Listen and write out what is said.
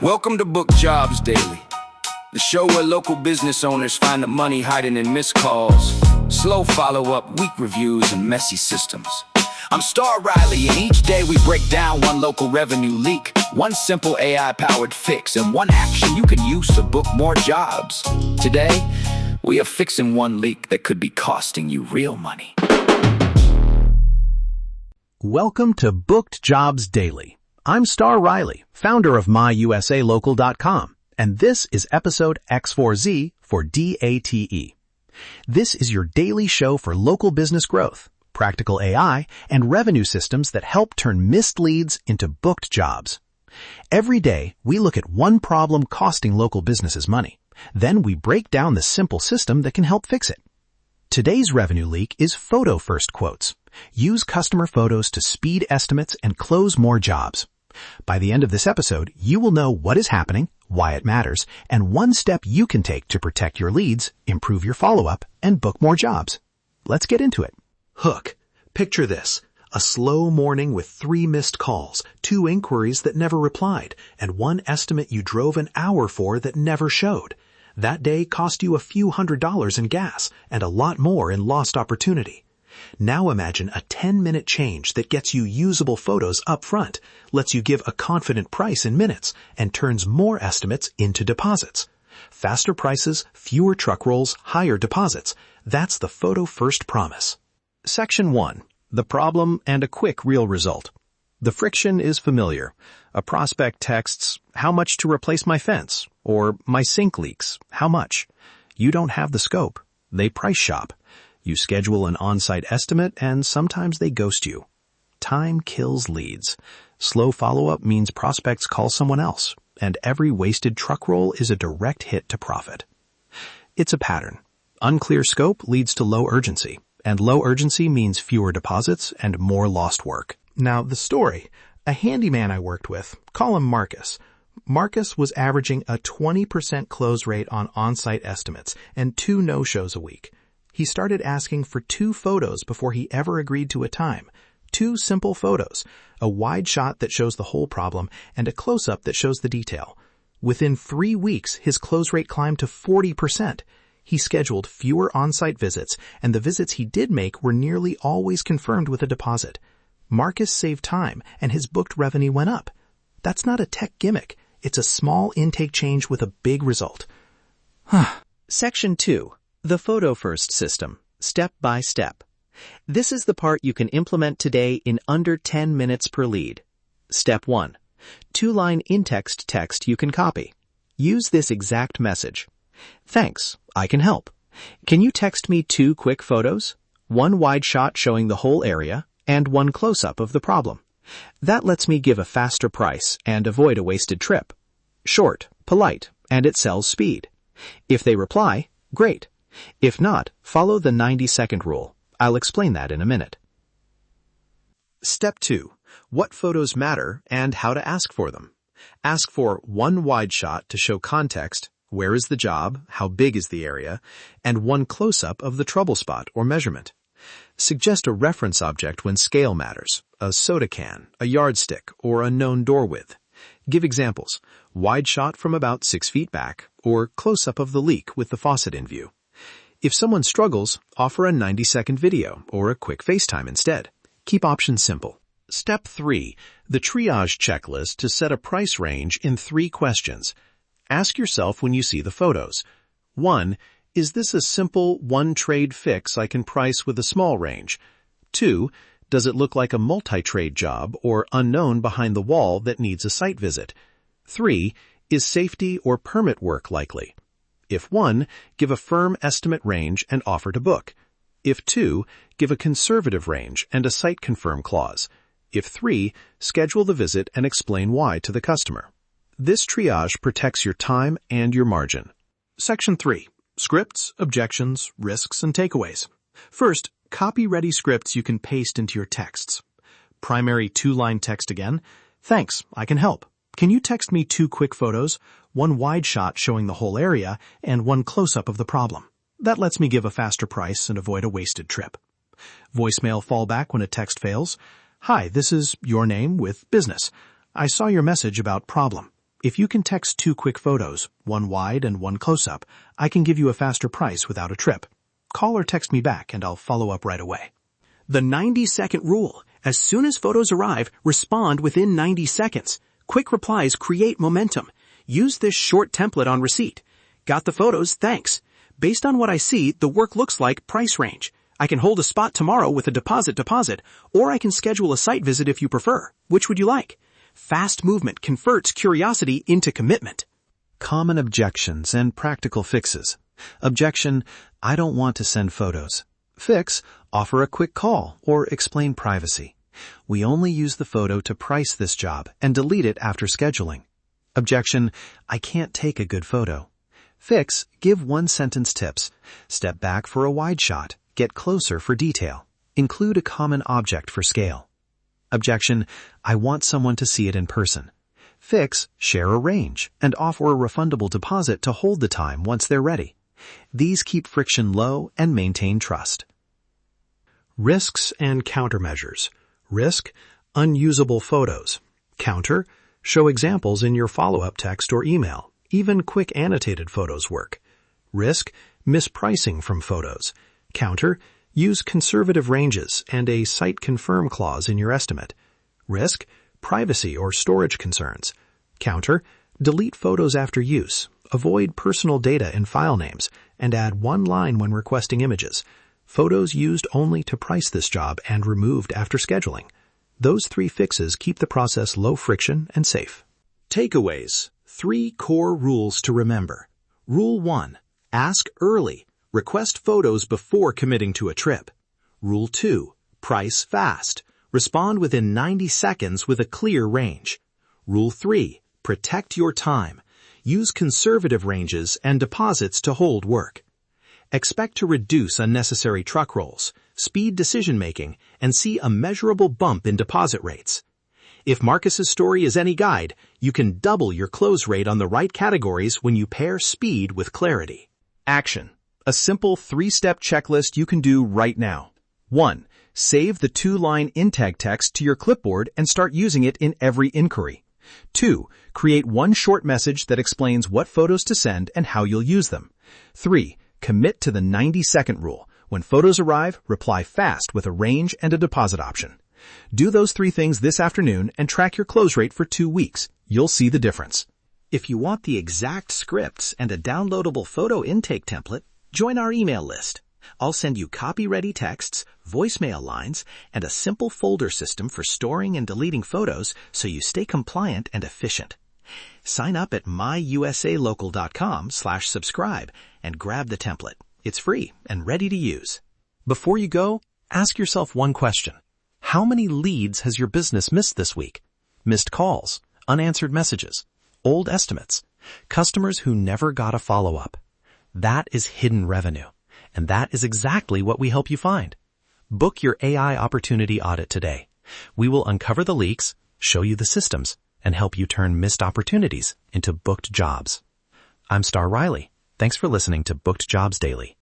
Welcome to Book Jobs Daily, the show where local business owners find the money hiding in missed calls, slow follow-up, weak reviews, and messy systems. I'm Star Riley, and each day we break down one local revenue leak, one simple AI-powered fix, and one action you can use to book more jobs. Today, we are fixing one leak that could be costing you real money. Welcome to Booked Jobs Daily. I'm Star Riley, founder of MyUSALocal.com, and this is episode X4Z for DATE. This is your daily show for local business growth, practical AI, and revenue systems that help turn missed leads into booked jobs. Every day, we look at one problem costing local businesses money. Then we break down the simple system that can help fix it. Today's revenue leak is photo first quotes. Use customer photos to speed estimates and close more jobs. By the end of this episode, you will know what is happening, why it matters, and one step you can take to protect your leads, improve your follow-up, and book more jobs. Let's get into it. Hook. Picture this. A slow morning with 3 missed calls, 2 inquiries that never replied, and 1 estimate you drove an hour for that never showed. That day cost you a few $100s in gas and a lot more in lost opportunity. Now imagine a 10-minute change that gets you usable photos up front, lets you give a confident price in minutes, and turns more estimates into deposits. Faster prices, fewer truck rolls, higher deposits. That's the photo first promise. Section 1. The problem and a quick real result. The friction is familiar. A prospect texts, "How much to replace my fence?" or "My sink leaks. How much?" You don't have the scope. They price shop. You schedule an on-site estimate, and sometimes they ghost you. Time kills leads. Slow follow-up means prospects call someone else, and every wasted truck roll is a direct hit to profit. It's a pattern. Unclear scope leads to low urgency, and low urgency means fewer deposits and more lost work. Now, the story. A handyman I worked with, call him Marcus. Marcus was averaging a 20% close rate on on-site estimates and 2 no-shows a week. He started asking for 2 photos before he ever agreed to a time. 2 simple photos, a wide shot that shows the whole problem and a close-up that shows the detail. Within 3 weeks, his close rate climbed to 40%. He scheduled fewer on-site visits, and the visits he did make were nearly always confirmed with a deposit. Marcus saved time, and his booked revenue went up. That's not a tech gimmick. It's a small intake change with a big result. Section 2. The Photo First System, Step by Step. This is the part you can implement today in under 10 minutes per lead. Step 1. 2-line in-text text you can copy. Use this exact message. "Thanks, I can help. Can you text me 2 quick photos? 1 wide shot showing the whole area, and 1 close-up of the problem. That lets me give a faster price and avoid a wasted trip. Short, polite, and it sells speed. If they reply, great. If not, follow the 90-second rule. I'll explain that in a minute." Step 2. What photos matter and how to ask for them. Ask for 1 wide shot to show context, where is the job, how big is the area, and 1 close-up of the trouble spot or measurement. Suggest a reference object when scale matters, a soda can, a yardstick, or a known door width. Give examples, wide shot from about 6 feet back, or close-up of the leak with the faucet in view. If someone struggles, offer a 90-second video or a quick FaceTime instead. Keep options simple. Step 3. The triage checklist to set a price range in 3 questions. Ask yourself when you see the photos. 1. Is this a simple one-trade fix I can price with a small range? 2. Does it look like a multi-trade job or unknown behind the wall that needs a site visit? 3. Is safety or permit work likely? If 1, give a firm estimate range and offer to book. If 2, give a conservative range and a site confirm clause. If 3, schedule the visit and explain why to the customer. This triage protects your time and your margin. Section 3. Scripts, objections, risks, and takeaways. First, copy-ready scripts you can paste into your texts. Primary 2-line text again. "Thanks, I can help. Can you text me 2 quick photos, 1 wide shot showing the whole area, and 1 close-up of the problem? That lets me give a faster price and avoid a wasted trip." Voicemail fallback when a text fails. "Hi, this is your name with business. I saw your message about problem. If you can text 2 quick photos, one wide and one close-up, I can give you a faster price without a trip. Call or text me back and I'll follow up right away. The 90-second rule. As soon as photos arrive, respond within 90 seconds. Quick replies create momentum. Use this short template on receipt. Got the photos, thanks. Based on what I see, the work looks like price range. I can hold a spot tomorrow with a deposit, or I can schedule a site visit if you prefer. Which would you like? Fast movement converts curiosity into commitment. Common objections and practical fixes. Objection: I don't want to send photos. Fix: offer a quick call or explain privacy. We only use the photo to price this job and delete it after scheduling. Objection: I can't take a good photo. Fix: give 1-sentence tips. Step back for a wide shot. Get closer for detail. Include a common object for scale. Objection: I want someone to see it in person. Fix: share a range and offer a refundable deposit to hold the time once they're ready. These keep friction low and maintain trust. Risks and countermeasures. Risk: unusable photos. Counter: show examples in your follow-up text or email. Even quick annotated photos work. Risk: mispricing from photos. Counter: use conservative ranges and a site confirm clause in your estimate. Risk: privacy or storage concerns. Counter: delete photos after use. Avoid personal data in file names and add one line when requesting images. Photos used only to price this job and removed after scheduling. Those 3 fixes keep the process low friction and safe. Takeaways. 3 core rules to remember. Rule 1. Ask early. Request photos before committing to a trip. Rule 2. Price fast. Respond within 90 seconds with a clear range. Rule 3. Protect your time. Use conservative ranges and deposits to hold work. Expect to reduce unnecessary truck rolls, speed decision-making, and see a measurable bump in deposit rates. If Marcus's story is any guide, you can double your close rate on the right categories when you pair speed with clarity. Action. A simple 3-step checklist you can do right now. 1. Save the 2-line in-tag text to your clipboard and start using it in every inquiry. 2. Create one short message that explains what photos to send and how you'll use them. 3. Commit to the 90-second rule. When photos arrive, reply fast with a range and a deposit option. Do those 3 things this afternoon and track your close rate for 2 weeks. You'll see the difference. If you want the exact scripts and a downloadable photo intake template, join our email list. I'll send you copy-ready texts, voicemail lines, and a simple folder system for storing and deleting photos so you stay compliant and efficient. Sign up at myusalocal.com/subscribe and grab the template. It's free and ready to use. Before you go, ask yourself one question. How many leads has your business missed this week? Missed calls, unanswered messages, old estimates, customers who never got a follow-up. That is hidden revenue, and that is exactly what we help you find. Book your AI opportunity audit today. We will uncover the leaks, show you the systems, and help you turn missed opportunities into booked jobs. I'm Star Riley. Thanks for listening to Booked Jobs Daily.